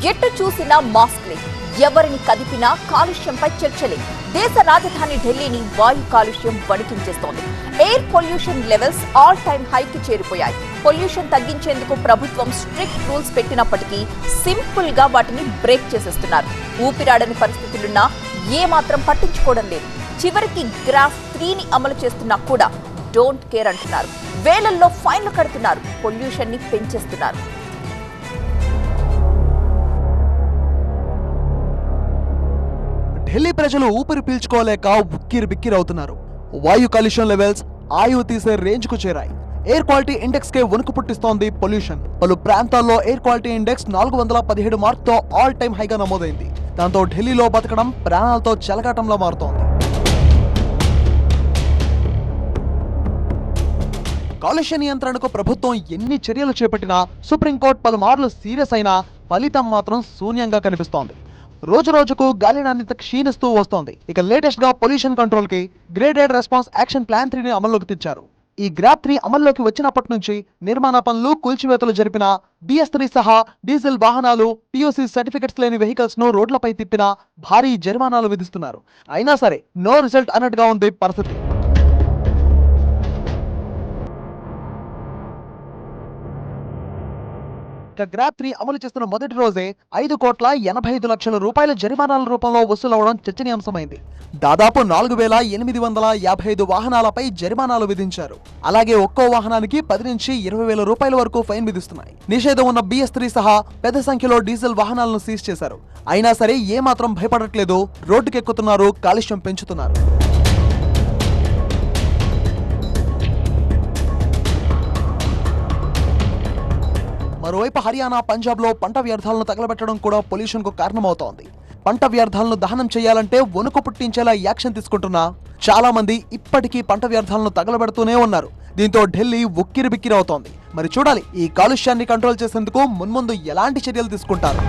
ఎటు చూసినా మాస్క్లే, ఎవరిని కదిపినా కాలుష్యంపై చర్చలే. దేశ రాజధాని ఢిల్లీని వాయు కాలుష్యం వణికించేస్తోంది. Air pollution levels all time హైకి చేరిపోయాయి. పొల్యూషన్ తగ్గించేందుకు ప్రభుత్వం స్ట్రిక్ట్ రూల్స్ పెట్టినప్పటికీ సింపుల్ గా వాటిని బ్రేక్ చేసేస్తున్నారు. ఊపిరాడని పరిస్థితులున్నా ఏమాత్రం పట్టించుకోవడం లేదు. చివరికి గ్రాఫ్ 3ని అమలు చేస్తున్నా కూడా డోంట్ కేర్ అంటున్నారు. వేలల్లో ఫైన్లు కడుతున్నారు, పొల్యూషన్ ని పెంచేస్తున్నారు. ఢిల్లీ ప్రజలు ఊపిరి పీల్చుకోలేక ఉక్కిరి బిక్కిరి అవుతున్నారు. వాయు కాలుష్యం లెవెల్స్ ఆయువు తీసే రేంజ్ కు చేరాయి. ఎయిర్ క్వాలిటీ ఇండెక్స్ కే వణుకు పుట్టిస్తోంది పొల్యూషన్. పలు ప్రాంతాల్లో ఎయిర్ క్వాలిటీ ఇండెక్స్ 417 మార్కుతో ఆల్ టైమ్ హైగా నమోదైంది. దాంతో ఢిల్లీలో బతకడం ప్రాణాలతో చెలగాటంలో మారుతోంది. కాలుష్య నియంత్రణకు ప్రభుత్వం ఎన్ని చర్యలు చేపట్టినా, సుప్రీంకోర్టు పలుమార్లు సీరియస్ అయినా ఫలితం మాత్రం శూన్యంగా కనిపిస్తోంది. రోజు రోజుకు గాలి నాణ్యత క్షీణిస్తూ వస్తోంది. ఇక లేటెస్ట్ గా పొల్యూషన్ కంట్రోల్ కి గ్రేడెడ్ రెస్పాన్స్ యాక్షన్ ప్లాన్ 3ని అమల్లోకి తెచ్చారు. ఈ గ్రాప్ 3 అమల్లోకి వచ్చినప్పటి నుంచి నిర్మాణ పనులు, కూల్చివేతలు జరిపిన BS3 సహా డీజిల్ వాహనాలు, PUC సర్టిఫికెట్స్ లేని వెహికల్స్ ను రోడ్లపై తిప్పినా భారీ జరిమానాలు విధిస్తున్నారు. అయినా సరే నో రిజల్ట్ అన్నట్టుగా ఉంది పరిస్థితి. గ్రాప్ 3 అమలు చేస్తున్న మొదటి రోజే 5,85,00,000 రూపాయల జరిమానాల రూపంలో వసూలవడం చర్చనీయాంశమైంది. దాదాపు 4,855 వాహనాలపై జరిమానాలు విధించారు. అలాగే ఒక్కో వాహనానికి 10 నుంచి 20,000 రూపాయల వరకు ఫైన్ విధిస్తున్నాయి. నిషేధం ఉన్న BS3 సహా పెద్ద సంఖ్యలో డీజిల్ వాహనాలను సీజ్ చేశారు. అయినా సరే ఏమాత్రం భయపడట్లేదు, రోడ్డుకెక్కుతున్నారు, కాలుష్యం పెంచుతున్నారు. మరోవైపు హర్యానా, పంజాబ్ లో పంట వ్యర్థాలను తగలబెట్టడం కూడా పొల్యూషన్ కు కారణమవుతోంది. పంట వ్యర్థాలను దహనం చేయాలంటే వణుకు పుట్టించేలా యాక్షన్ తీసుకుంటున్నా చాలా మంది ఇప్పటికీ పంట వ్యర్థాలను తగలబెడుతూనే ఉన్నారు. దీంతో ఢిల్లీ ఉక్కిరి బిక్కిరి అవుతోంది. మరి చూడాలి ఈ కాలుష్యాన్ని కంట్రోల్ చేసేందుకు మున్ముందు ఎలాంటి చర్యలు తీసుకుంటారు.